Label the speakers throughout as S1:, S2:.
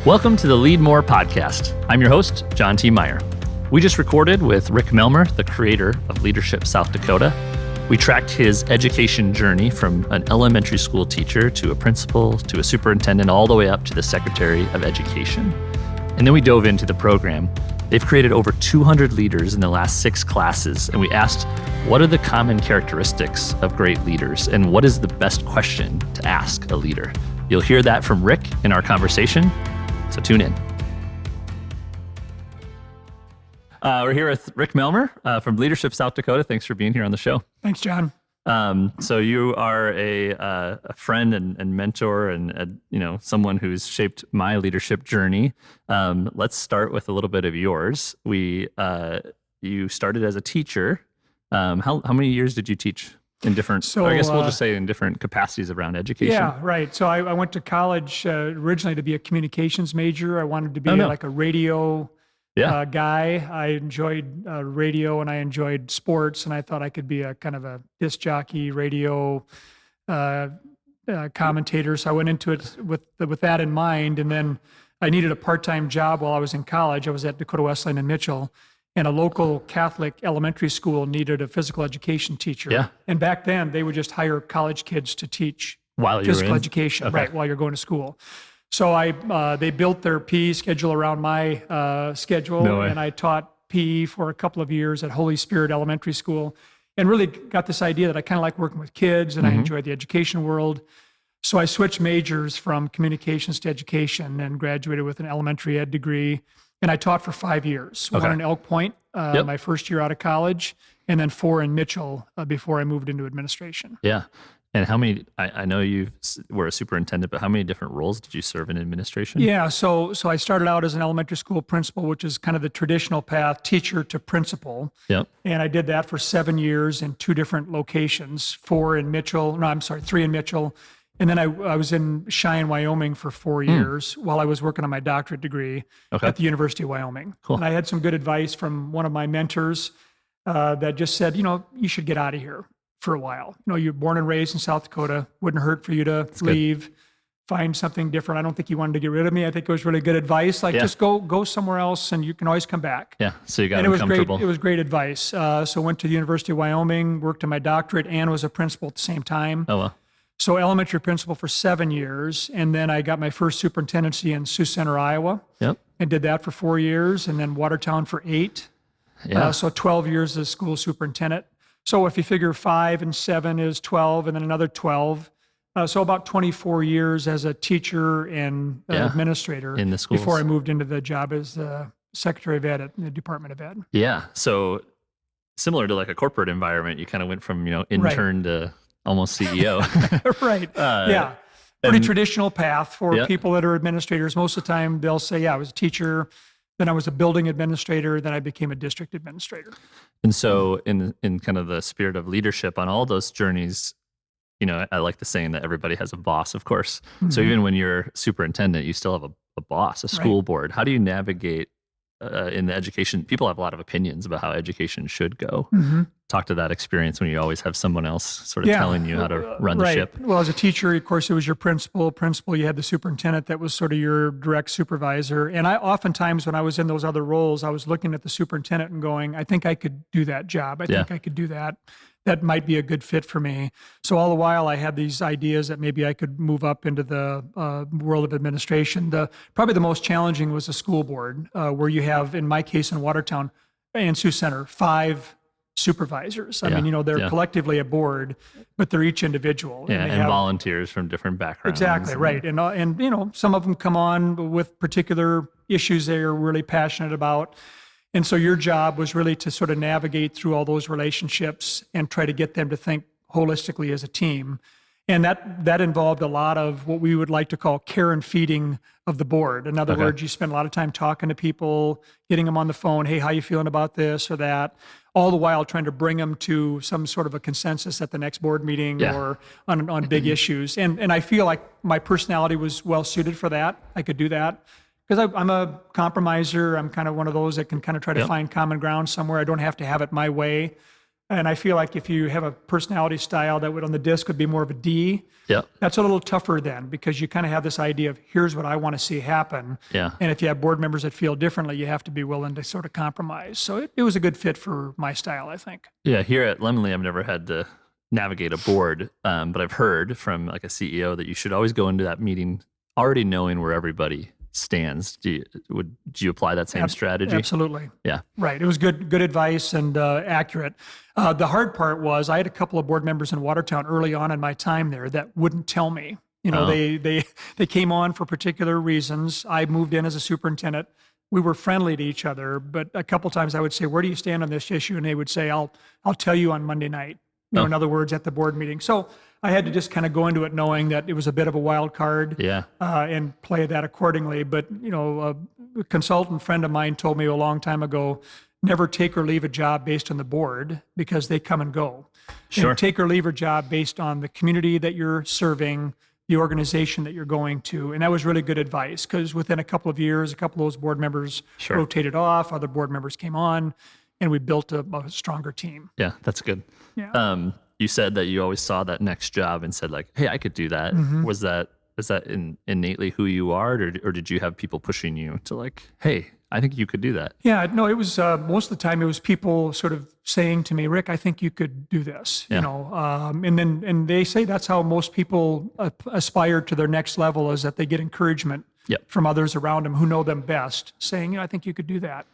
S1: Welcome to the Leadmore podcast. I'm your host, John T. Meyer. We just recorded with Rick Melmer, the creator of Leadership South Dakota. We tracked his education journey from an elementary school teacher to a principal to a superintendent, all the way up to the Secretary of Education. And then we dove into the program. They've created over 200 leaders in the last 6 classes, and we asked, what are the common characteristics of great leaders, and what is the best question to ask a leader? You'll hear that from Rick in our conversation, so tune in. We're here with Rick Melmer from Leadership South Dakota. Thanks for being here on the show.
S2: Thanks, John.
S1: So you are a friend and mentor and someone who's shaped my leadership journey. Let's start with a little bit of yours. You started as a teacher. How many years did you teach in different? So I guess we'll just say in different capacities around education.
S2: Yeah, right. So I went to college originally to be a communications major. I wanted to be like a radio guy. I enjoyed radio and I enjoyed sports, and I thought I could be a kind of a disc jockey, radio commentator. So I went into it with that in mind, and then I needed a part-time job while I was in college. I was at Dakota Wesleyan in Mitchell, and a local Catholic elementary school needed a physical education teacher. Yeah. And back then, they would just hire college kids to teach physical education, right, while you're going to school. So they built their PE schedule around my schedule, and I taught PE for a couple of years at Holy Spirit Elementary School, and really got this idea that I kind of like working with kids, and I enjoyed the education world. So I switched majors from communications to education and graduated with an elementary ed degree. And I taught for 5 years, one in Elk Point, my first year out of college, and then 4 in Mitchell before I moved into administration.
S1: Yeah. And how many, I know you were a superintendent, but how many different roles did you serve in administration?
S2: Yeah, so I started out as an elementary school principal, which is kind of the traditional path, teacher to principal. Yep. And I did that for 7 years in 2 different locations, 3 in Mitchell. And then I was in Cheyenne, Wyoming for 4 years while I was working on my doctorate degree at the University of Wyoming. Cool. And I had some good advice from one of my mentors that just said, you should get out of here for a while. You're born and raised in South Dakota. Wouldn't hurt for you to leave, find something different. I don't think he wanted to get rid of me. I think it was really good advice. Just go somewhere else and you can always come back.
S1: Yeah, so you got uncomfortable.
S2: It was great advice. So went to the University of Wyoming, worked on my doctorate and was a principal at the same time. Oh, wow. So elementary principal for 7 years, and then I got my first superintendency in Sioux Center, Iowa, and did that for 4 years, and then Watertown for 8. Yeah. So 12 years as school superintendent. So if you figure 5 and 7 is 12, and then another 12, so about 24 years as a teacher and administrator
S1: in the schools
S2: before I moved into the job as Secretary of Ed at the Department of Ed.
S1: Yeah. So similar to like a corporate environment, you kind of went from intern to almost CEO.
S2: Right. Pretty traditional path for people that are administrators. Most of the time they'll say, I was a teacher, then I was a building administrator, then I became a district administrator.
S1: And so in kind of the spirit of leadership on all those journeys, I like the saying that everybody has a boss, of course. Mm-hmm. So even when you're superintendent, you still have a boss, a school board. How do you navigate in the education? People have a lot of opinions about how education should go. Mm-hmm. Talk to that experience when you always have someone else sort of telling you how to run the ship.
S2: Well, as a teacher, of course, it was your principal. You had the superintendent that was sort of your direct supervisor. And I oftentimes, when I was in those other roles, I was looking at the superintendent and going, I think I could do that job. I think I could do that. That might be a good fit for me. So all the while I had these ideas that maybe I could move up into the world of administration. Probably the most challenging was the school board, where you have, in my case in Watertown and Sioux Center, 5 supervisors. I mean, they're collectively a board, but they're each individual.
S1: Yeah, and volunteers from different backgrounds.
S2: Exactly, right. And some of them come on with particular issues they're really passionate about. And so your job was really to sort of navigate through all those relationships and try to get them to think holistically as a team. And that involved a lot of what we would like to call care and feeding of the board. In other words, you spend a lot of time talking to people, getting them on the phone, hey, how you feeling about this or that, all the while trying to bring them to some sort of a consensus at the next board meeting or on big issues. And I feel like my personality was well suited for that. I could do that. Because I'm a compromiser. I'm kind of one of those that can kind of try to find common ground somewhere. I don't have to have it my way. And I feel like if you have a personality style that would on the disc would be more of a D,
S1: Yeah.
S2: that's a little tougher then because you kind of have this idea of here's what I want to see happen.
S1: Yeah.
S2: And if you have board members that feel differently, you have to be willing to sort of compromise. So it was a good fit for my style, I think.
S1: Yeah. Here at Lemley, I've never had to navigate a board, but I've heard from like a CEO that you should always go into that meeting already knowing where everybody stands. Do you apply that same strategy?
S2: Absolutely.
S1: Yeah.
S2: Right. It was good advice and accurate. The hard part was I had a couple of board members in Watertown early on in my time there that wouldn't tell me. They came on for particular reasons. I moved in as a superintendent. We were friendly to each other, but a couple times I would say, "Where do you stand on this issue?" And they would say, "I'll tell you on Monday night." In other words, at the board meeting. So I had to just kind of go into it knowing that it was a bit of a wild card, and play that accordingly. But a consultant friend of mine told me a long time ago, never take or leave a job based on the board because they come and go.
S1: Sure.
S2: And take or leave a job based on the community that you're serving, the organization that you're going to. And that was really good advice because within a couple of years, a couple of those board members rotated off, other board members came on, and we built a stronger team.
S1: Yeah, that's good.
S2: Yeah.
S1: You said that you always saw that next job and said like, "Hey, I could do that."
S2: Mm-hmm.
S1: Is that innately who you are, or did you have people pushing you to like, "Hey, I think you could do that"?
S2: Yeah, no, it was most of the time it was people sort of saying to me, "Rick, I think you could do this."
S1: Yeah.
S2: And they say that's how most people aspire to their next level is that they get encouragement from others around them who know them best, saying, "I think you could do that."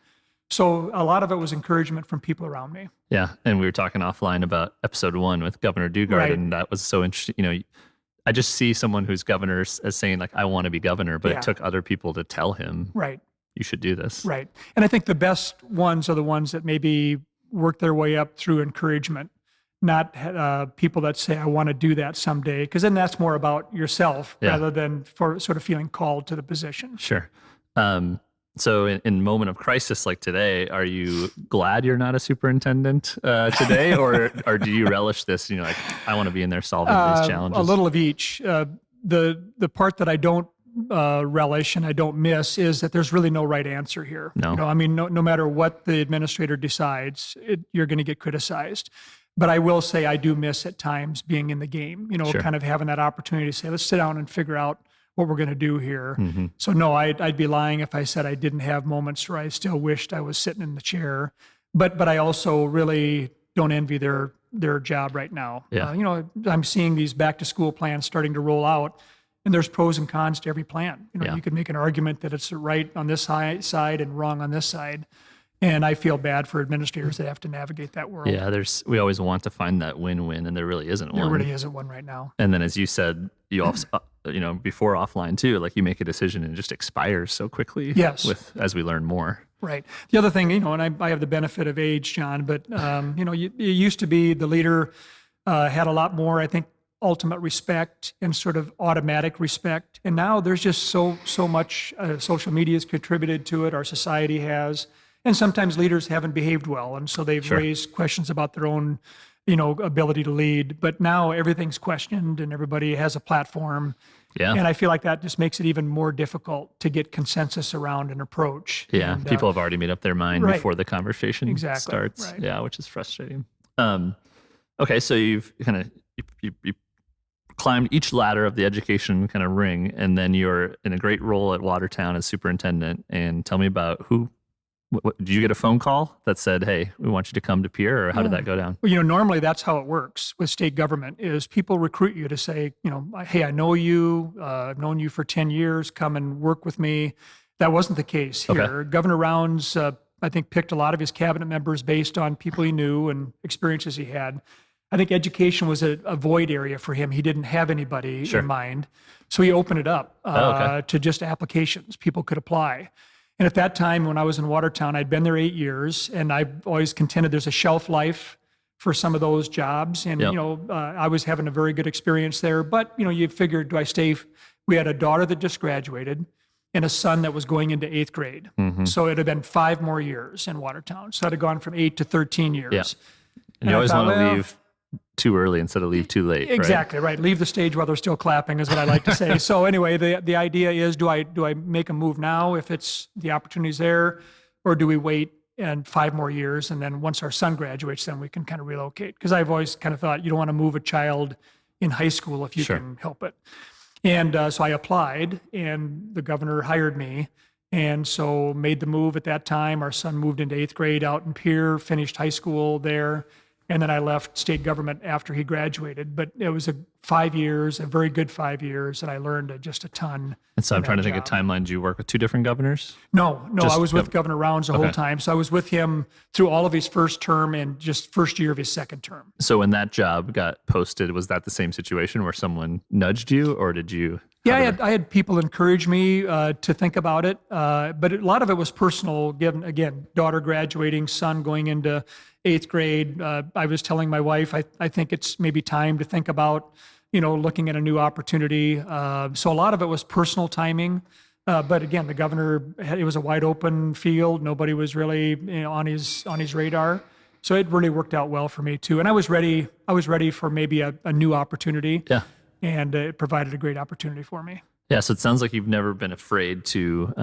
S2: So a lot of it was encouragement from people around me.
S1: Yeah, and we were talking offline about episode 1 with Governor Dugard, and that was so interesting. I just see someone who's governor as saying like, "I want to be governor," but it took other people to tell him,
S2: right,
S1: you should do this.
S2: Right. And I think the best ones are the ones that maybe work their way up through encouragement, not people that say, "I want to do that someday," because then that's more about yourself rather than for sort of feeling called to the position.
S1: Sure. So in moment of crisis like today, are you glad you're not a superintendent today, or do you relish this? Like, I want to be in there solving these challenges.
S2: A little of each. The part that I don't relish and I don't miss is that there's really no right answer here.
S1: No.
S2: No matter what the administrator decides, you're going to get criticized. But I will say I do miss at times being in the game. Kind of having that opportunity to say, let's sit down and figure out what we're going to do here.
S1: Mm-hmm.
S2: So no, I'd be lying if I said I didn't have moments where I still wished I was sitting in the chair. But I also really don't envy their job right now.
S1: Yeah.
S2: I'm seeing these back to school plans starting to roll out, and there's pros and cons to every plan. You could make an argument that it's right on this side and wrong on this side. And I feel bad for administrators that have to navigate that world.
S1: Yeah, we always want to find that win-win, and there really isn't one.
S2: There really isn't one right now.
S1: And then, as you said, you also, before offline too, like you make a decision and it just expires so quickly.
S2: Yes.
S1: As we learn more.
S2: Right. The other thing, and I have the benefit of age, John, but it used to be the leader had a lot more, I think, ultimate respect and sort of automatic respect. And now there's just so much social media has contributed to it. Our society has. And sometimes leaders haven't behaved well, and so they've raised questions about their own, ability to lead. But now everything's questioned, and everybody has a platform.
S1: Yeah.
S2: And I feel like that just makes it even more difficult to get consensus around an approach.
S1: Yeah.
S2: And,
S1: people have already made up their mind before the conversation starts.
S2: Right.
S1: Yeah, which is frustrating. Okay, so you've kind of you climbed each ladder of the education kind of ring, and then you're in a great role at Watertown as superintendent. And tell me about did you get a phone call that said, "Hey, we want you to come to Pierre," or how did that go down?
S2: Well, normally that's how it works with state government is people recruit you to say, "Hey, I know you, I've known you for 10 years, come and work with me." That wasn't the case here.
S1: Okay.
S2: Governor Rounds, I think, picked a lot of his cabinet members based on people he knew and experiences he had. I think education was a void area for him. He didn't have anybody in mind. So he opened it up to just applications. People could apply. And at that time, when I was in Watertown, I'd been there 8 years, and I've always contended there's a shelf life for some of those jobs. And, I was having a very good experience there. But, you figured, do I stay? We had a daughter that just graduated and a son that was going into 8th grade.
S1: Mm-hmm.
S2: So it had been 5 more years in Watertown. So I'd have gone from 8 to 13 years.
S1: Yeah. And you always want to leave too early instead of leave too late.
S2: Exactly, right. Leave the stage while they're still clapping is what I like to say. So anyway, the idea is, do I make a move now if it's the opportunity's there, or do we wait and 5 more years. And then once our son graduates, then we can kind of relocate. Because I've always kind of thought you don't want to move a child in high school if you
S1: Sure.
S2: can help it. And so I applied, and the governor hired me. And so made the move at that time. Our son moved into 8th grade out in Pierre, finished high school there. And then I left state government after he graduated. But it was 5 years, a very good 5 years, and I learned just a ton.
S1: And so I'm trying to think of timeline. Do you work with 2 different governors?
S2: No,
S1: Just
S2: I was with Governor Rounds the whole time. So I was with him through all of his first term and just first year of his second term.
S1: So when that job got posted, was that the same situation where someone nudged you, or did you?
S2: Yeah, I had people encourage me to think about it, but a lot of it was personal, given, again, daughter graduating, son going into 8th grade. I was telling my wife, I think it's maybe time to think about, looking at a new opportunity. So a lot of it was personal timing. But again, the governor, it was a wide open field. Nobody was really on his radar. So it really worked out well for me too. And I was ready for maybe a new opportunity.
S1: Yeah.
S2: And it provided a great opportunity for me.
S1: Yeah. So it sounds like you've never been afraid to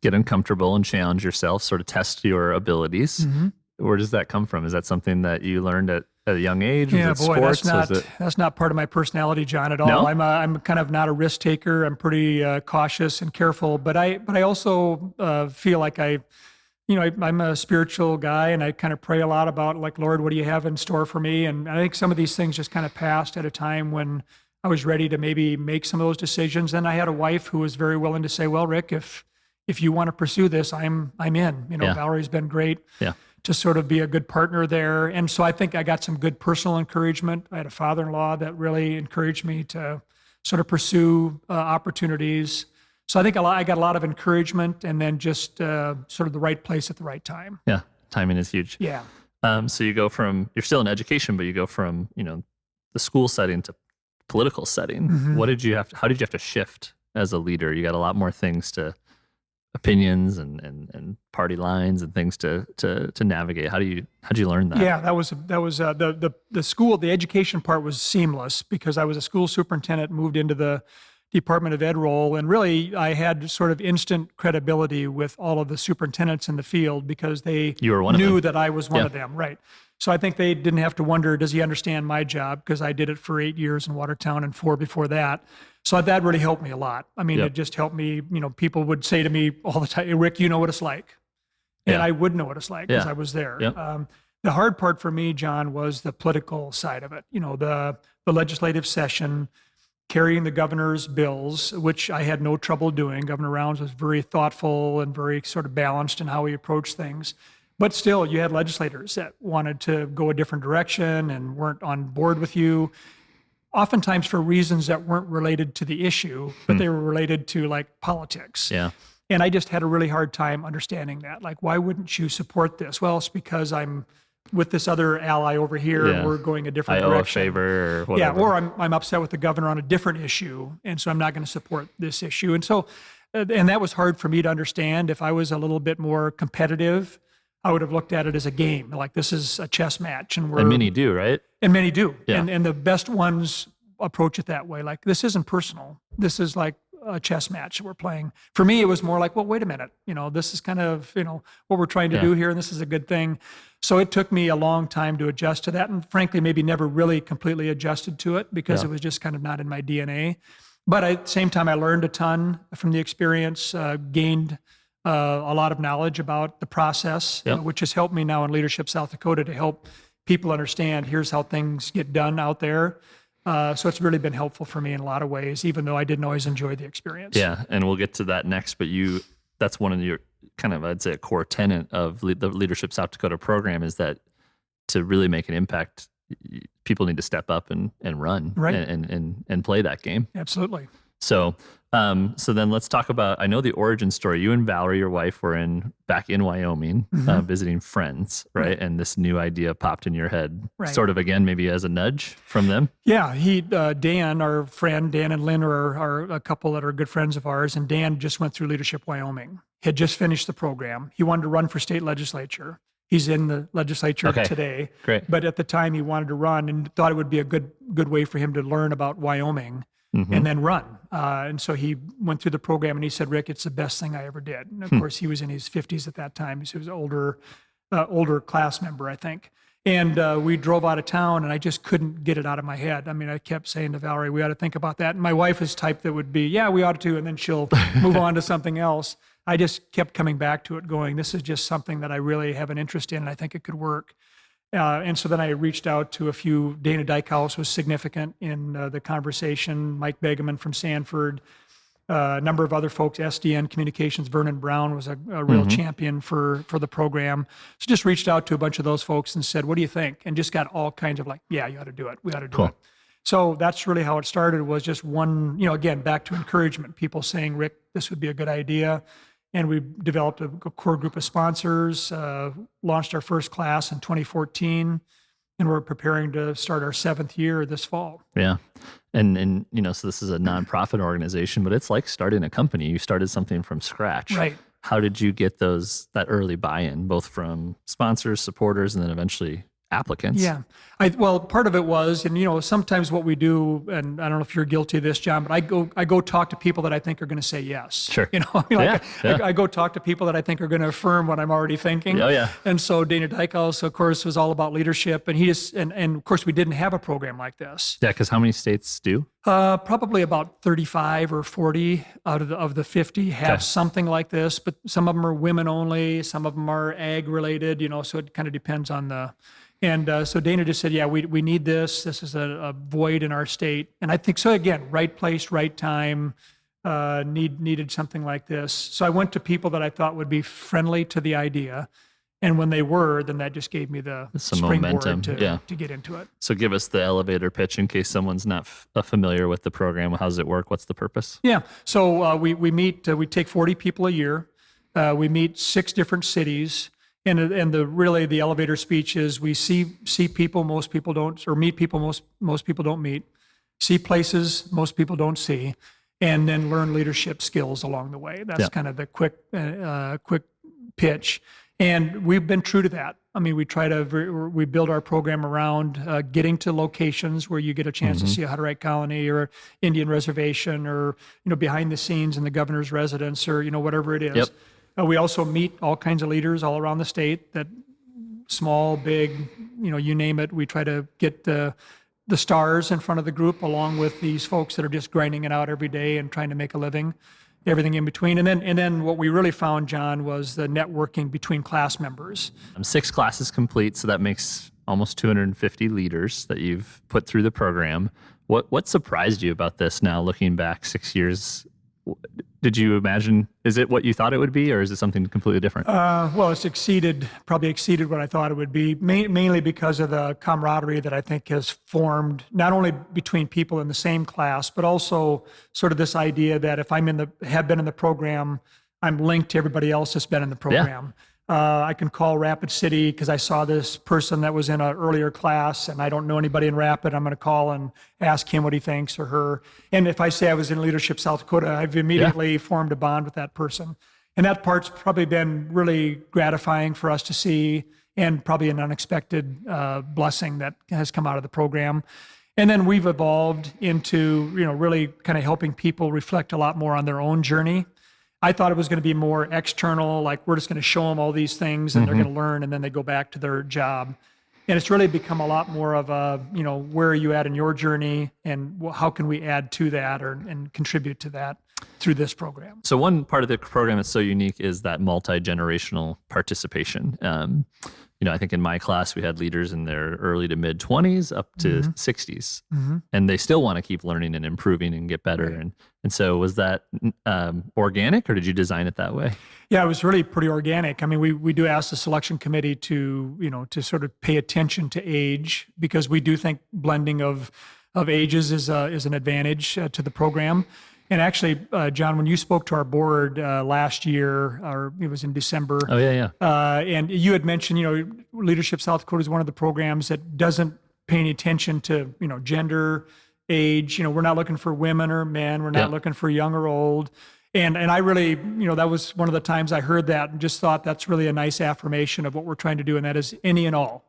S1: get uncomfortable and challenge yourself, sort of test your abilities.
S2: Mm-hmm.
S1: Where does that come from? Is that something that you learned at a young age?
S2: Yeah,
S1: Was it
S2: boy,
S1: sports?
S2: that's not part of my personality, John, at all.
S1: No?
S2: I'm kind of not a risk taker. I'm pretty cautious and careful, but I also feel like I'm a spiritual guy, and I kind of pray a lot about, like, Lord, what do you have in store for me? And I think some of these things just kind of passed at a time when I was ready to maybe make some of those decisions. Then I had a wife who was very willing to say, well, Rick, if you want to pursue this, I'm in.
S1: Yeah.
S2: Valerie's been great.
S1: Yeah.
S2: To sort of be a good partner there. And so I think I got some good personal encouragement. I had a father-in-law that really encouraged me to sort of pursue opportunities. So I think I got a lot of encouragement, and then just sort of the right place at the right time.
S1: Yeah. Timing is huge.
S2: Yeah.
S1: So you're still in education, but you go from, the school setting to political setting.
S2: Mm-hmm.
S1: How did you have to shift as a leader? You got a lot more things opinions and party lines and things to navigate. How'd you learn that?
S2: Yeah, that was the school, the education part was seamless, because I was a school superintendent, moved into the Department of Ed role, and really I had sort of instant credibility with all of the superintendents in the field, because they knew that I was one of them, right? So I think they didn't have to wonder, does he understand my job? Because I did it for 8 years in Watertown and 4 before that. So that really helped me a lot. I mean, It just helped me, people would say to me all the time, hey, Rick, you know what it's like. And I would know what it's like, because I was there.
S1: Yep.
S2: The hard part for me, John, was the political side of it. The legislative session, carrying the governor's bills, which I had no trouble doing. Governor Rounds was very thoughtful and very sort of balanced in how he approached things. But still, you had legislators that wanted to go a different direction and weren't on board with you, oftentimes for reasons that weren't related to the issue, but they were related to, like, politics.
S1: Yeah.
S2: And I just had a really hard time understanding that. Like, why wouldn't you support this? Well, it's because I'm with this other ally over here, and we're going a different direction.
S1: I owe a favor or whatever.
S2: Yeah, or I'm upset with the governor on a different issue, and so I'm not going to support this issue. And so, and that was hard for me to understand. If I was a little bit more competitive, I would have looked at it as a game, like this is a chess match, and
S1: many do, right?
S2: And many do,
S1: Yeah.
S2: and the best ones approach it that way. Like, this isn't personal. This is like a chess match that we're playing. For me, it was more like, well, wait a minute, this is kind of what we're trying to do here, and this is a good thing. So it took me a long time to adjust to that, and frankly, maybe never really completely adjusted to it, because it was just kind of not in my DNA. But at the same time, I learned a ton from the experience, gained a lot of knowledge about the process, which has helped me now in Leadership South Dakota to help people understand, here's how things get done out there. So it's really been helpful for me in a lot of ways, even though I didn't always enjoy the experience.
S1: Yeah, and we'll get to that next, but that's one of your kind of, I'd say, a core tenet of the Leadership South Dakota program, is that to really make an impact, people need to step up and run,
S2: right,
S1: and play that game.
S2: Absolutely.
S1: So then let's talk about, I know the origin story. You and Valerie, your wife, were back in Wyoming, visiting friends, right? And this new idea popped in your head, sort of again, maybe as a nudge from them.
S2: Yeah, Dan, our friend, Dan and Lynn are a couple that are good friends of ours, and Dan just went through Leadership Wyoming. He had just finished the program. He wanted to run for state legislature. He's in the legislature today.
S1: Great.
S2: But at the time he wanted to run, and thought it would be a good way for him to learn about Wyoming. and then run. And so he went through the program and he said, Rick, it's the best thing I ever did. And of course, he was in his 50s at that time. So he was an older class member, I think. And we drove out of town and I just couldn't get it out of my head. I mean, I kept saying to Valerie, we ought to think about that. And my wife is type that would be, yeah, we ought to, and then she'll move on to something else. I just kept coming back to it going, this is just something that I really have an interest in and I think it could work. And so then I reached out to a few. Dana Dykhouse was significant in the conversation, Mike Begeman from Sanford, a number of other folks, SDN Communications, Vernon Brown was a real champion for the program. So just reached out to a bunch of those folks and said, what do you think? And just got all kinds of like, yeah, you ought to do it. We ought to do it. So that's really how it started, was just one, again, back to encouragement, people saying, Rick, this would be a good idea. And we developed a core group of sponsors, launched our first class in 2014, and we're preparing to start our 7th year this fall.
S1: Yeah. And so this is a nonprofit organization, but it's like starting a company. You started something from scratch.
S2: Right.
S1: How did you get that early buy-in, both from sponsors, supporters, and then eventually applicants?
S2: Yeah. Well, part of it was, and sometimes what we do, and I don't know if you're guilty of this, John, but I go talk to people that I think are going to say yes.
S1: Sure.
S2: I go talk to people that I think are going to affirm what I'm already thinking.
S1: Oh, yeah.
S2: And so Dana Dykhouse, of course, was all about leadership, and and of course we didn't have a program like this.
S1: Yeah, because how many states do?
S2: Probably about 35 or 40 out of the 50 have something like this, but some of them are women only, some of them are ag related, so it kind of depends on the. And so Dana just said, yeah, we need this. This is a void in our state. And I think, so again, right place, right time, needed something like this. So I went to people that I thought would be friendly to the idea. And when they were, then that just gave me some springboard
S1: momentum
S2: to get into it.
S1: So give us the elevator pitch in case someone's not familiar with the program. How does it work? What's the purpose?
S2: Yeah, so we take 40 people a year. We meet 6 different cities. And the elevator speech is we see people most people don't, or meet people most people don't meet, see places most people don't see, and then learn leadership skills along the way. That's kind of the quick pitch. And we've been true to that. I mean, we build our program around getting to locations where you get a chance to see a Hutterite colony or Indian reservation, or behind the scenes in the governor's residence, or whatever it is.
S1: Yep.
S2: We also meet all kinds of leaders all around the state, that small, big, you name it. We try to get the stars in front of the group, along with these folks that are just grinding it out every day and trying to make a living, everything in between. And then what we really found, John, was the networking between class members.
S1: 6 classes complete, so that makes almost 250 leaders that you've put through the program. What surprised you about this now, looking back 6 years? Did you imagine, is it what you thought it would be, or is it something completely different?
S2: Well, it's probably exceeded what I thought it would be, mainly because of the camaraderie that I think has formed, not only between people in the same class, but also sort of this idea that if have been in the program, I'm linked to everybody else that's been in the program. I can call Rapid City because I saw this person that was in an earlier class and I don't know anybody in Rapid. I'm going to call and ask him what he thinks, or her. And if I say I was in Leadership South Dakota, I've immediately formed a bond with that person. And that part's probably been really gratifying for us to see, and probably an unexpected blessing that has come out of the program. And then we've evolved into, really kind of helping people reflect a lot more on their own journey. I thought it was going to be more external, like we're just going to show them all these things and they're going to learn, and then they go back to their job. And it's really become a lot more of a, where are you at in your journey, and how can we add to that and contribute to that through this program.
S1: So one part of the program that's so unique is that multi-generational participation. I think in my class, we had leaders in their early to mid 20s up to 60s, and they still want to keep learning and improving and get better.
S2: Right.
S1: And so was that organic, or did you design it that way?
S2: Yeah, it was really pretty organic. I mean, we do ask the selection committee to sort of pay attention to age, because we do think blending of ages is an advantage to the program. And actually, John, when you spoke to our board last year, or it was in December.
S1: Oh, yeah.
S2: And you had mentioned, Leadership South Dakota is one of the programs that doesn't pay any attention to, gender, age. We're not looking for women or men. We're not looking for young or old. And I really, that was one of the times I heard that and just thought that's really a nice affirmation of what we're trying to do, and that is any and all.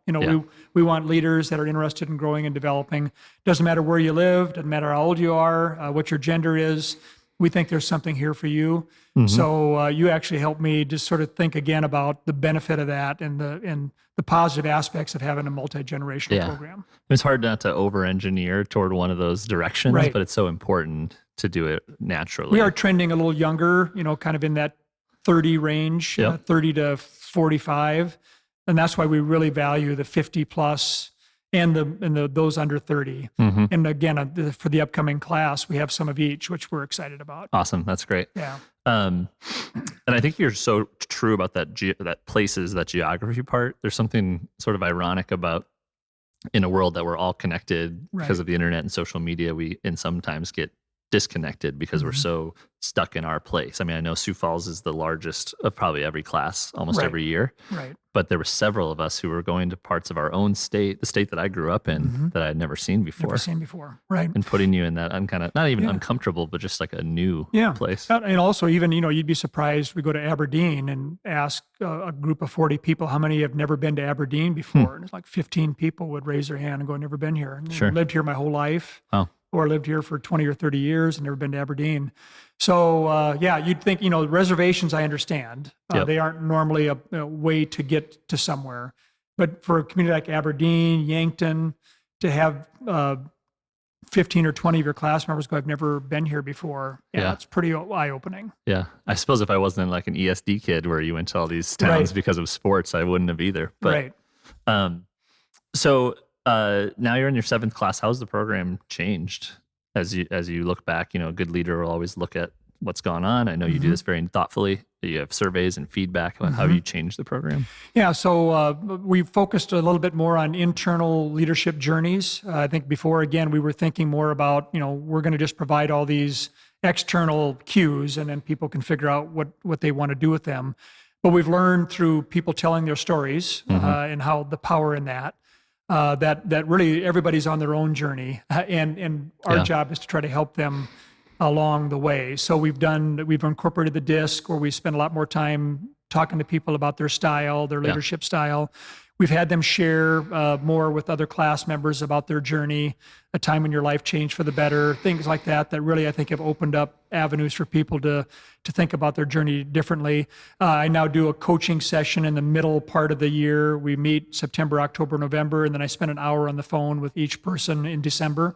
S2: We want leaders that are interested in growing and developing. Doesn't matter where you live, doesn't matter how old you are, what your gender is. We think there's something here for you. So you actually helped me just sort of think again about the benefit of that and the positive aspects of having a multi-generational program.
S1: It's hard not to over-engineer toward one of those directions, but it's so important to do it naturally.
S2: We are trending a little younger, kind of in that 30 range, 30 to 45. And that's why we really value the 50 plus and those under 30. And again, for the upcoming class, we have some of each, which we're excited about.
S1: Awesome. That's great.
S2: Yeah.
S1: And I think you're so true about that that geography part. There's something sort of ironic about, in a world that we're all connected because of the internet and social media, we sometimes get disconnected because we're so stuck in our place. I mean, I know Sioux Falls is the largest of probably every class almost every year. But there were several of us who were going to parts of our own state, the state that I grew up in, that I had never seen before.
S2: Right.
S1: And putting you in that kind of, not even uncomfortable, but just like a new place.
S2: And also even, you'd be surprised, we go to Aberdeen and ask a group of 40 people, how many have never been to Aberdeen before? And it's like 15 people would raise their hand and go, never been here. And lived here my whole life. Or lived here for 20 or 30 years and never been to Aberdeen. So, you'd think, reservations, I understand. They aren't normally a way to get to somewhere. But for a community like Aberdeen, Yankton, to have 15 or 20 of your class members go, I've never been here before, it's pretty eye-opening.
S1: Yeah. I suppose if I wasn't like an ESD kid where you went to all these towns because of sports, I wouldn't have either. But, now you're in your 7th class. How's the program changed as you look back? A good leader will always look at what's gone on. I know you do this very thoughtfully. You have surveys and feedback on how you changed the program. Yeah,
S2: so we focused a little bit more on internal leadership journeys. I think before, again, we were thinking more about, we're going to just provide all these external cues and then people can figure out what they want to do with them. But we've learned through people telling their stories and how the power in that. That really everybody's on their own journey, and our job is to try to help them along the way. So we've incorporated the DISC, where we spend a lot more time talking to people about their style, their leadership style. We've had them share more with other class members about their journey, a time when your life changed for the better, things like that really, I think, have opened up avenues for people to think about their journey differently. I now do a coaching session in the middle part of the year. We meet September, October, November, and then I spend an hour on the phone with each person in December,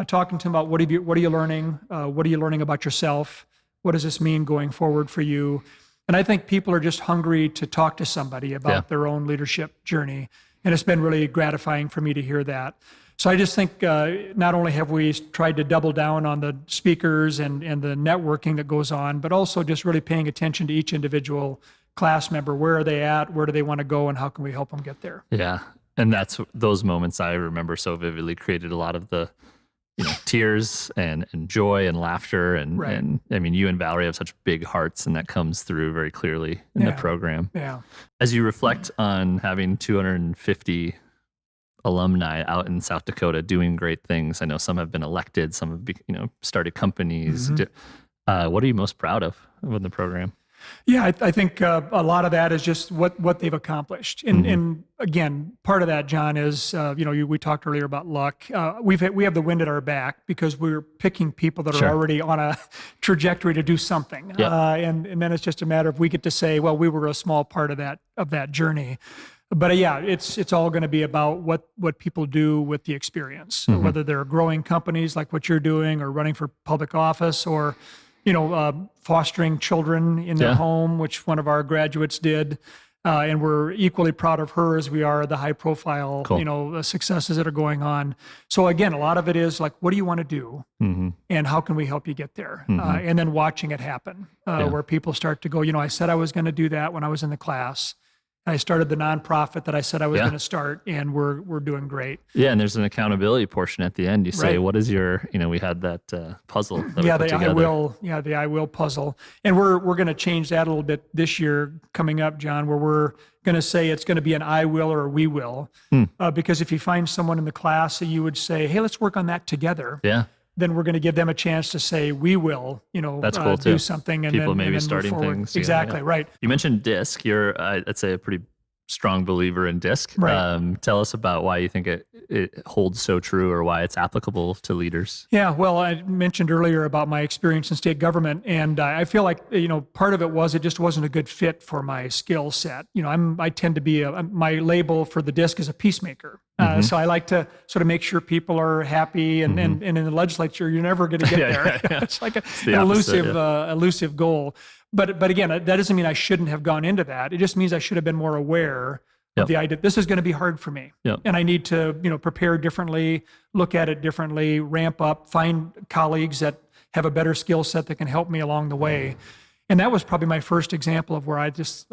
S2: talking to them about what are you learning? What are you learning about yourself? What does this mean going forward for you? And I think people are just hungry to talk to somebody about their own leadership journey. And it's been really gratifying for me to hear that. So I just think not only have we tried to double down on the speakers and the networking that goes on, but also just really paying attention to each individual class member. Where are they at? Where do they want to go? And how can we help them get there?
S1: Yeah. And those moments I remember so vividly created a lot of the tears and joy and laughter. And I mean, you and Valerie have such big hearts, and that comes through very clearly in the program.
S2: Yeah.
S1: As you reflect on having 250 alumni out in South Dakota doing great things, I know some have been elected, some have started companies. What are you most proud of in the program?
S2: Yeah, I think a lot of that is just what they've accomplished. And again, part of that, John, is, we talked earlier about luck. We have the wind at our back because we're picking people that are already on a trajectory to do something. And then it's just a matter of we get to say, well, we were a small part of that journey. But it's all going to be about what people do with the experience, whether they're growing companies like what you're doing or running for public office or fostering children in their home, which one of our graduates did. And we're equally proud of her as we are the high profile, successes that are going on. So again, a lot of it is like, what do you want to do? And how can we help you get there? And then watching it happen, where people start to go, I said I was going to do that when I was in the class. I started the nonprofit that I said I was going to start, and we're doing great.
S1: Yeah, and there's an accountability portion at the end. You say, what is your, we had that puzzle that we put together.
S2: The I will puzzle. And we're going to change that a little bit this year coming up, John, where we're going to say it's going to be an I will or a we will. Because if you find someone in the class that you would say, hey, let's work on that together. then we're going to give them a chance to say, we will,
S1: That's cool
S2: do
S1: too.
S2: something. And
S1: People
S2: then,
S1: maybe
S2: and then
S1: starting
S2: move forward.
S1: things.
S2: Exactly. Right.
S1: You mentioned DISC. You're, I'd say, a pretty strong believer in DISC.
S2: Right.
S1: Tell us about why you think it holds so true, or why it's applicable to leaders.
S2: Yeah, well, I mentioned earlier about my experience in state government, and I feel like, part of it was it just wasn't a good fit for my skill set. I tend to be my label for the DISC is a peacemaker. So I like to sort of make sure people are happy, and in the legislature, you're never going to get there. It's like an elusive goal. But again, that doesn't mean I shouldn't have gone into that. It just means I should have been more aware of the idea. This is going to be hard for me, and I need to prepare differently, look at it differently, ramp up, find colleagues that have a better skill set that can help me along the way. And that was probably my first example of where I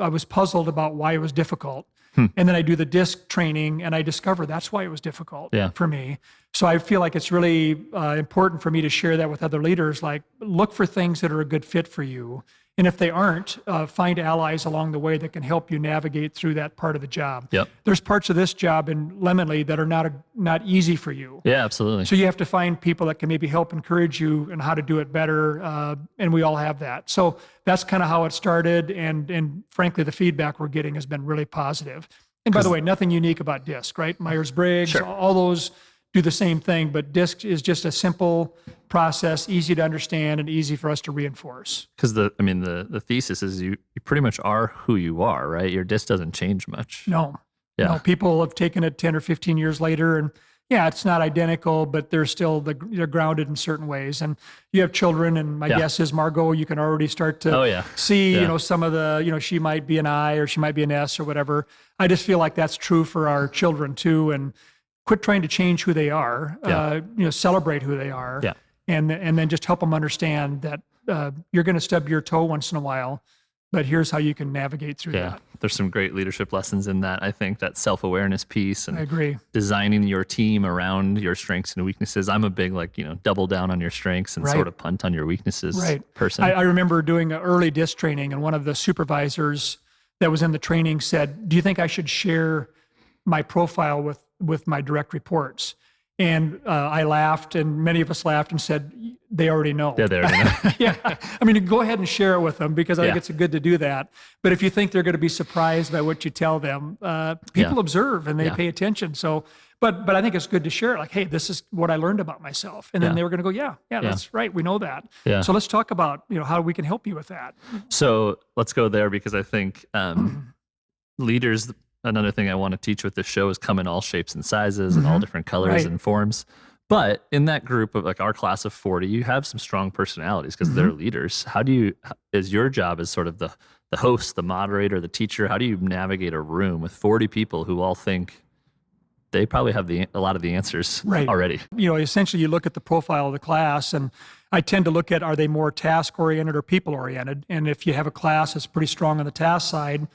S2: was puzzled about why it was difficult. And then I do the DISC training, and I discover that's why it was difficult for me. So I feel like it's really important for me to share that with other leaders. Like, look for things that are a good fit for you. And if they aren't, find allies along the way that can help you navigate through that part of the job. There's parts of this job in Lemonly that are not easy for you.
S1: Yeah, absolutely.
S2: So you have to find people that can maybe help encourage you and how to do it better. And we all have that. So that's kind of how it started. And frankly, the feedback we're getting has been really positive. And by the way, nothing unique about DISC, right? Myers-Briggs, all those do the same thing, but DISC is just a simple process, easy to understand and easy for us to reinforce.
S1: Because the thesis is you pretty much are who you are, right? Your DISC doesn't change much.
S2: No. People have taken it 10 or 15 years later, and it's not identical, but they're grounded in certain ways. And you have children, and my guess is, Margot, you can already start to see, some of the, she might be an I or she might be an S or whatever. I just feel like that's true for our children too. And quit trying to change who they are, celebrate who they are, and then just help them understand that you're going to stub your toe once in a while, but here's how you can navigate through that.
S1: There's some great leadership lessons in that. I think that self-awareness piece, and
S2: I agree.
S1: Designing your team around your strengths and weaknesses. I'm a big, double down on your strengths and sort of punt on your weaknesses person.
S2: I remember doing an early DISC training, and one of the supervisors that was in the training said, do you think I should share my profile with my direct reports? And I laughed, and many of us laughed and said, they already know.
S1: Yeah, they already know.
S2: Go ahead and share it with them, because I think it's good to do that. But if you think they're going to be surprised by what you tell them, people observe and they pay attention. So, but I think it's good to share it. Like, hey, this is what I learned about myself. And then they were going to go, that's right. We know that. Yeah. So let's talk about, how we can help you with that.
S1: So let's go there, because I think leaders, another thing I want to teach with this show is come in all shapes and sizes and all different colors and forms. But in that group of our class of 40, you have some strong personalities because they're leaders. Is your job as sort of the host, the moderator, the teacher, how do you navigate a room with 40 people who all think they probably have a lot of the answers already?
S2: Essentially you look at the profile of the class, and I tend to look at, are they more task-oriented or people-oriented? And if you have a class that's pretty strong on the task side,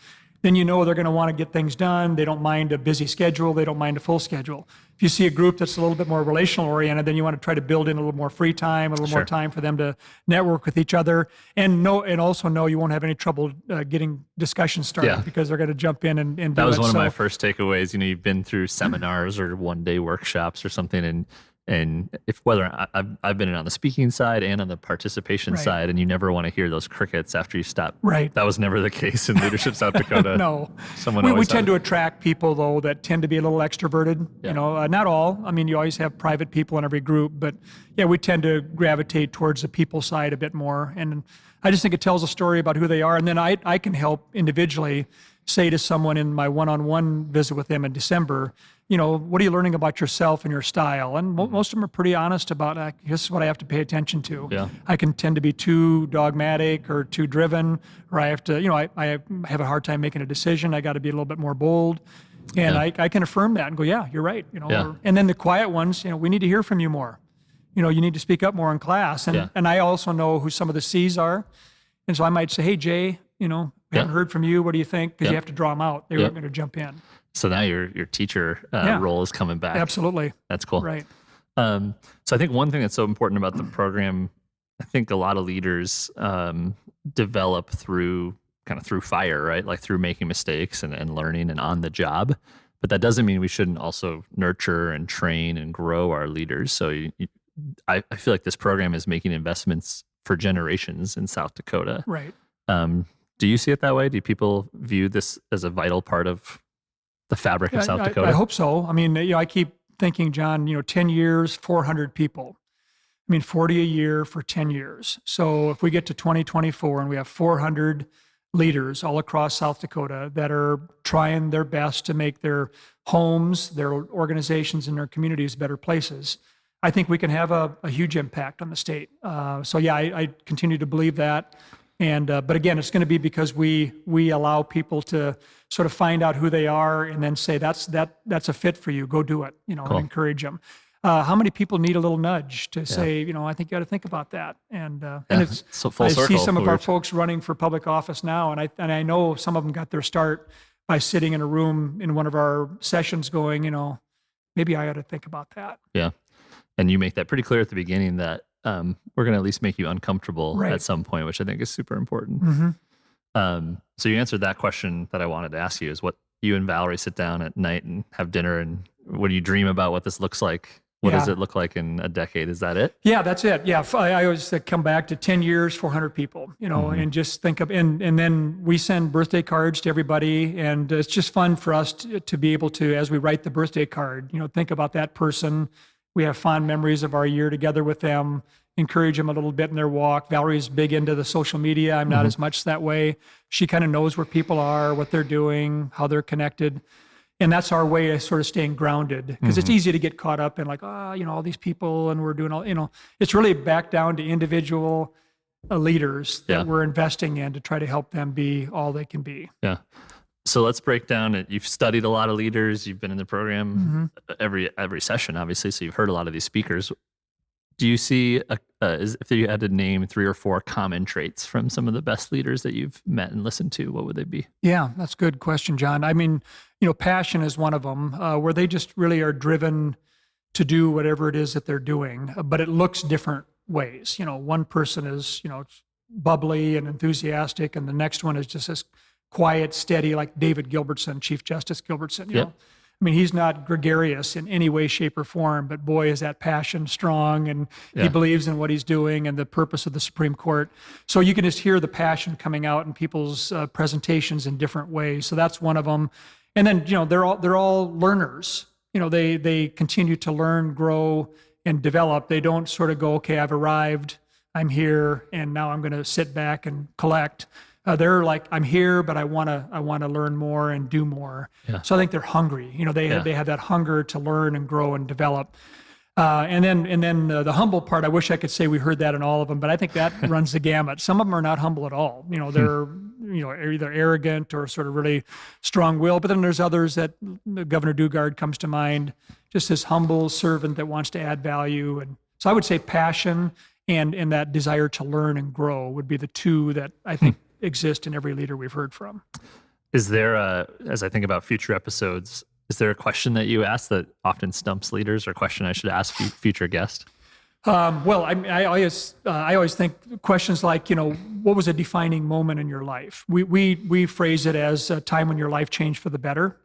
S2: then they're going to want to get things done. They don't mind a busy schedule. They don't mind a full schedule. If you see a group that's a little bit more relational oriented, then you want to try to build in a little more free time, a little more time for them to network with each other, and also know you won't have any trouble getting discussions started because they're going to jump in and do it.
S1: That was one of my first takeaways. You've been through seminars or one-day workshops or something, and if I've been on the speaking side and on the participation side, and you never want to hear those crickets after you stop.
S2: Right.
S1: That was never the case in Leadership South Dakota.
S2: No. We tend to attract people, though, that tend to be a little extroverted. Yeah. Not all. You always have private people in every group, but we tend to gravitate towards the people side a bit more. And I just think it tells a story about who they are. And then I can help individually say to someone in my one-on-one visit with them in December, what are you learning about yourself and your style? And most of them are pretty honest about, this is what I have to pay attention to. Yeah. I can tend to be too dogmatic or too driven, or I have to, I have a hard time making a decision. I got to be a little bit more bold. And I can affirm that and go, you're right. And then the quiet ones, we need to hear from you more. You need to speak up more in class. And I also know who some of the C's are. And so I might say, hey, Jay, we haven't heard from you. What do you think? Because you have to draw them out. They weren't going to jump in.
S1: So now your teacher role is coming back.
S2: Absolutely.
S1: That's cool.
S2: Right.
S1: So I think one thing that's so important about the program, I think a lot of leaders develop through fire, right? Like through making mistakes and learning and on the job. But that doesn't mean we shouldn't also nurture and train and grow our leaders. So I feel like this program is making investments for generations in South Dakota.
S2: Right.
S1: Do you see it that way? Do people view this as a vital part of the fabric of South Dakota?
S2: I hope so. I mean, I keep thinking, John, 10 years, 400 people. 40 a year for 10 years. So if we get to 2024 and we have 400 leaders all across South Dakota that are trying their best to make their homes, their organizations, and their communities better places, I think we can have a huge impact on the state. So yeah, I continue to believe that. And but again, it's going to be because we allow people to sort of find out who they are and then say that's a fit for you. Go do it.
S1: Cool.
S2: And encourage them. How many people need a little nudge to say, I think you got to think about that. And it's
S1: so full
S2: I
S1: circle.
S2: see some of our folks running for public office now, and I know some of them got their start by sitting in a room in one of our sessions, going, maybe I ought to think about that.
S1: Yeah, and you make that pretty clear at the beginning that we're going to at least make you uncomfortable at some point, which I think is super important.
S2: Mm-hmm.
S1: So you answered that question that I wanted to ask you: is what you and Valerie sit down at night and have dinner, and what do you dream about what this looks like? What does it look like in a decade? Is that it?
S2: Yeah, that's it. Yeah, I always come back to 10 years, 400 people, and just think of, and then we send birthday cards to everybody, and it's just fun for us to be able to, as we write the birthday card, think about that person. We have fond memories of our year together with them, encourage them a little bit in their walk. Valerie's big into the social media. I'm not as much that way. She kind of knows where people are, what they're doing, how they're connected. And that's our way of sort of staying grounded, because it's easy to get caught up in like, all these people and we're doing all, it's really back down to individual leaders that we're investing in to try to help them be all they can be.
S1: Yeah. So let's break down it. You've studied a lot of leaders. You've been in the program every session, obviously. So you've heard a lot of these speakers. Do you see, if you had to name 3 or 4 common traits from some of the best leaders that you've met and listened to, what would they be?
S2: Yeah, that's a good question, John. I mean, passion is one of them, where they just really are driven to do whatever it is that they're doing, but it looks different ways. One person is, bubbly and enthusiastic, and the next one is just this quiet, steady, like David Gilbertson, Chief Justice Gilbertson,
S1: Yep.
S2: He's not gregarious in any way, shape, or form, but boy, is that passion strong, and he believes in what he's doing and the purpose of the Supreme Court. So you can just hear the passion coming out in people's presentations in different ways. So that's one of them. And then, they're all learners. They continue to learn, grow, and develop. They don't sort of go, okay, I've arrived, I'm here, and now I'm going to sit back and collect. They're like, I'm here, but I want to learn more and do more. Yeah. So I think they're hungry. They have that hunger to learn and grow and develop. And then the humble part, I wish I could say we heard that in all of them, but I think that runs the gamut. Some of them are not humble at all. They're either arrogant or sort of really strong-willed. But then there's others that Governor Dugard comes to mind, just this humble servant that wants to add value. And so I would say passion and that desire to learn and grow would be the two that I think exist in every leader we've heard from.
S1: Is there as I think about future episodes, is there a question that you ask that often stumps leaders, or a question I should ask future guests?
S2: Well, I always think questions like, what was a defining moment in your life? We phrase it as a time when your life changed for the better,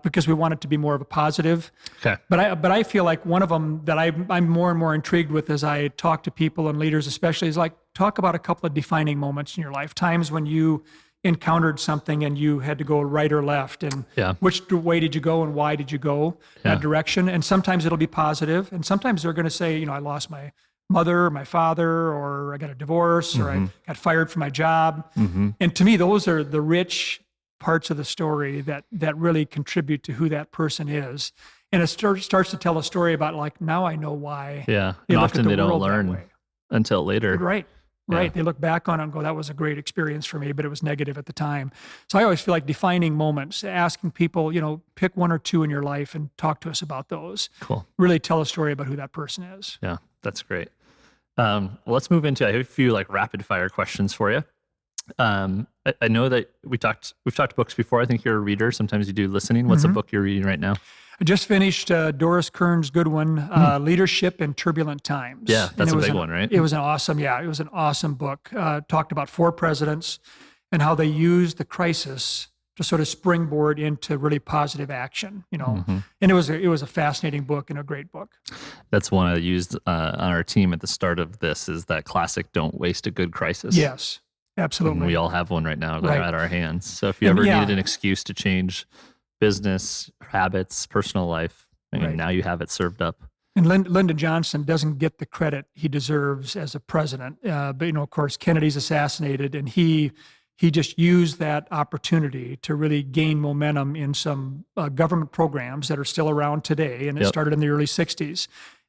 S2: because we want it to be more of a positive.
S1: Okay.
S2: But I feel like one of them that I'm more and more intrigued with as I talk to people and leaders especially is like, talk about a couple of defining moments in your life, times when you encountered something and you had to go right or left, and which way did you go and why did you go that direction? And sometimes it'll be positive, and sometimes they're going to say, I lost my mother, or my father, or I got a divorce, or I got fired from my job. And to me, those are the rich parts of the story that really contribute to who that person is. And it starts to tell a story about, like, now I know why.
S1: Yeah, and often they don't learn until later.
S2: Right. Right. They look back on it and go, that was a great experience for me, but it was negative at the time. So I always feel like defining moments, asking people, pick 1 or 2 in your life and talk to us about those.
S1: Cool.
S2: Really tell a story about who that person is.
S1: Yeah, that's great. Well, let's move into, I have a few rapid fire questions for you. I know that we've talked books before. I think you're a reader. Sometimes you do listening. What's a book you're reading right now?
S2: I just finished Doris Kearns' good one, Leadership in Turbulent Times.
S1: Yeah, that's a big one, right?
S2: It was an awesome book. Talked about 4 presidents and how they used the crisis to sort of springboard into really positive action, And it was a fascinating book and a great book.
S1: That's one I used on our team at the start of this, is that classic "Don't waste a good crisis."
S2: Yes, absolutely.
S1: And we all have one right now
S2: Right.
S1: at our hands. So if you ever needed an excuse to change business habits, personal life,
S2: Right.
S1: now you have it served up.
S2: And Lyndon Johnson doesn't get the credit he deserves as a president. But, of course, Kennedy's assassinated, and he just used that opportunity to really gain momentum in some government programs that are still around today. And it started in the early 60s.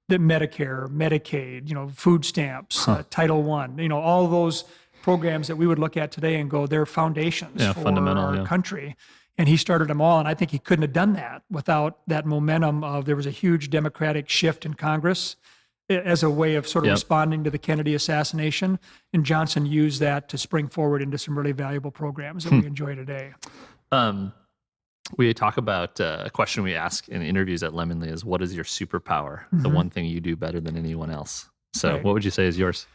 S2: The Medicare, Medicaid, food stamps, Title I, all those programs that we would look at today and go, they're foundations for
S1: fundamental,
S2: our country. And he started them all. And I think he couldn't have done that without that momentum of, there was a huge Democratic shift in Congress as a way of sort of responding to the Kennedy assassination. And Johnson used that to spring forward into some really valuable programs that we enjoy today.
S1: We talk about a question we ask in interviews at Lemonly is, what is your superpower? The one thing you do better than anyone else. So what would you say is yours?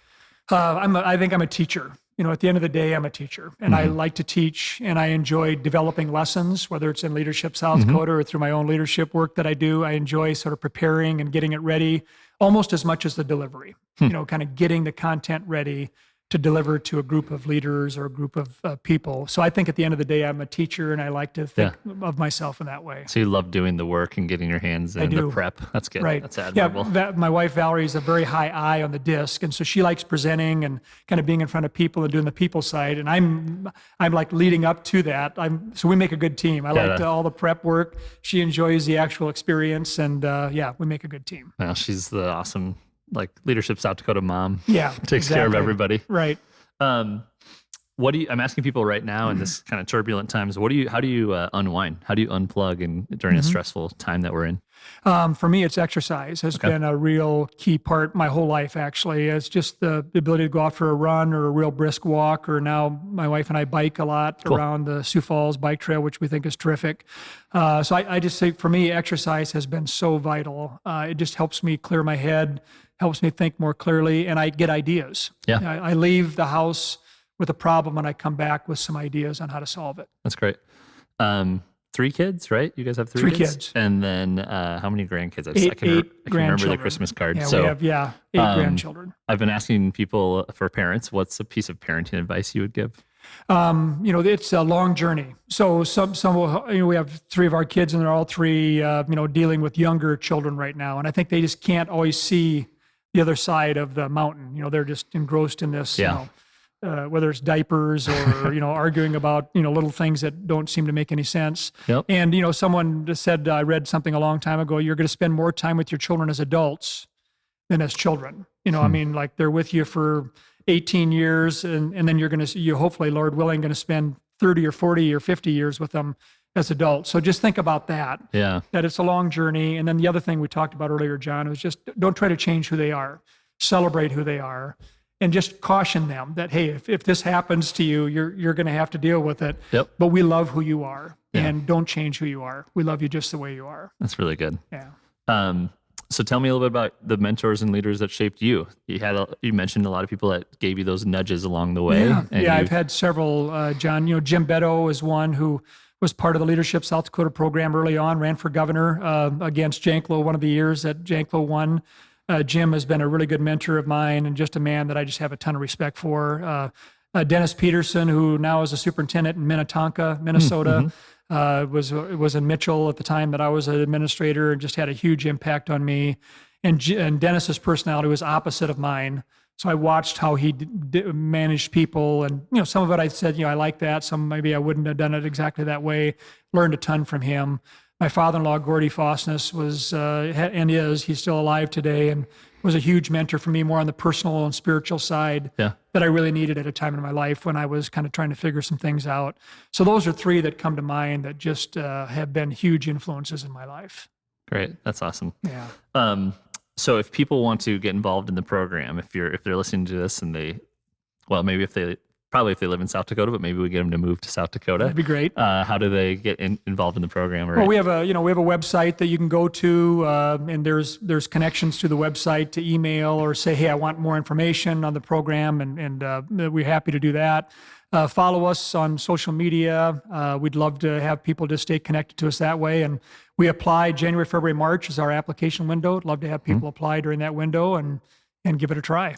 S2: I think I'm a teacher. At the end of the day, I'm a teacher, and I like to teach, and I enjoy developing lessons, whether it's in Leadership South Dakota or through my own leadership work that I do. I enjoy sort of preparing and getting it ready almost as much as the delivery, kind of getting the content ready to deliver to a group of leaders or a group of people. So I think at the end of the day, I'm a teacher, and I like to think of myself in that way.
S1: So you love doing the work and getting your hands in the prep. That's good.
S2: Right.
S1: That's admirable.
S2: My wife Valerie is a very high eye on the disc, and so she likes presenting and kind of being in front of people and doing the people side. And I'm like leading up to that. So we make a good team. I like all the prep work. She enjoys the actual experience, and we make a good team.
S1: Well, she's the awesome Leadership South Dakota mom.
S2: Yeah,
S1: takes care of everybody.
S2: Right.
S1: I'm asking people right now in this kind of turbulent times, how do you unwind? How do you unplug during a stressful time that we're in?
S2: For me, it's exercise has been a real key part my whole life, actually. It's just the ability to go out for a run or a real brisk walk, or now my wife and I bike a lot around the Sioux Falls bike trail, which we think is terrific. So I just say, for me, exercise has been so vital. It just helps me clear my head, helps me think more clearly, and I get ideas.
S1: Yeah.
S2: I leave the house with a problem, and I come back with some ideas on how to solve it.
S1: That's great. 3 kids, right? You guys have 3
S2: kids.
S1: And then how many grandkids?
S2: Eight
S1: I can remember the Christmas card.
S2: Yeah, we have 8 grandchildren.
S1: I've been asking people, for parents, what's a piece of parenting advice you would give?
S2: It's a long journey. So some will, we have 3 of our kids, and they're all 3, dealing with younger children right now. And I think they just can't always see the other side of the mountain. They're just engrossed in this, whether it's diapers or, arguing about, little things that don't seem to make any sense.
S1: Yep.
S2: And, someone just said, I read something a long time ago, you're going to spend more time with your children as adults than as children. I mean, like, they're with you for 18 years, and then you're hopefully, Lord willing, going to spend 30 or 40 or 50 years with them as adults. So just think about that.
S1: Yeah.
S2: That it's a long journey. And then the other thing we talked about earlier, John, was just don't try to change who they are. Celebrate who they are, and just caution them that, hey, if this happens to you, you're going to have to deal with it.
S1: Yep.
S2: But we love who you are, and don't change who you are. We love you just the way you are.
S1: That's really good.
S2: Yeah.
S1: So tell me a little bit about the mentors and leaders that shaped you. You mentioned a lot of people that gave you those nudges along the way.
S2: Yeah, I've had several, John. Jim Beto is one who was part of the Leadership South Dakota program early on, ran for governor against Janklow one of the years that Janklow won. Jim has been a really good mentor of mine, and just a man that I just have a ton of respect for. Dennis Peterson, who now is a superintendent in Minnetonka, Minnesota, was in Mitchell at the time that I was an administrator, and just had a huge impact on me. And Dennis's personality was opposite of mine. So I watched how he managed people, and some of it I said, I like that. Some maybe I wouldn't have done it exactly that way. Learned a ton from him. My father-in-law, Gordy Fosness, was and is, he's still alive today, and was a huge mentor for me, more on the personal and spiritual side that I really needed at a time in my life when I was kind of trying to figure some things out. So those are 3 that come to mind that just have been huge influences in my life.
S1: Great. That's awesome.
S2: Yeah.
S1: So if people want to get involved in the program, if they're listening to this and if they live in South Dakota, but maybe we get them to move to South Dakota.
S2: That'd be great.
S1: How do they get involved in the program?
S2: Well, we have a website that you can go to, and there's connections to the website to email or say, hey, I want more information on the program, and we're happy to do that. follow us on social media. We'd love to have people just stay connected to us that way. And we apply January, February, March is our application window. Love to have people apply during that window and give it a try.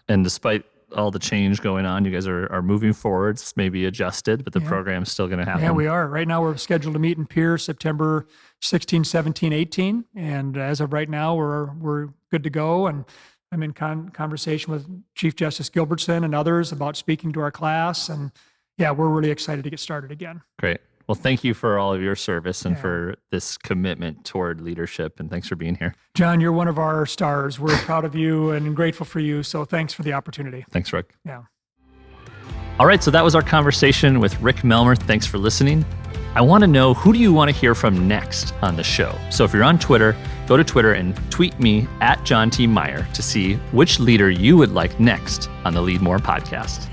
S1: And despite all the change going on, you guys are moving forward. It's maybe adjusted, but the program's still going to happen.
S2: Yeah, we are. Right now, we're scheduled to meet in Pierce September 16, 17, 18. And as of right now, we're good to go. And I'm in conversation with Chief Justice Gilbertson and others about speaking to our class. And yeah, we're really excited to get started again.
S1: Great. Well, thank you for all of your service and for this commitment toward leadership. And thanks for being here.
S2: John, you're one of our stars. We're proud of you and grateful for you. So thanks for the opportunity.
S1: Thanks, Rick.
S2: Yeah.
S1: All right. So that was our conversation with Rick Melmer. Thanks for listening. I want to know, who do you want to hear from next on the show? So if you're on Twitter, go to Twitter and tweet me at John T. Meyer to see which leader you would like next on the Leadmore podcast.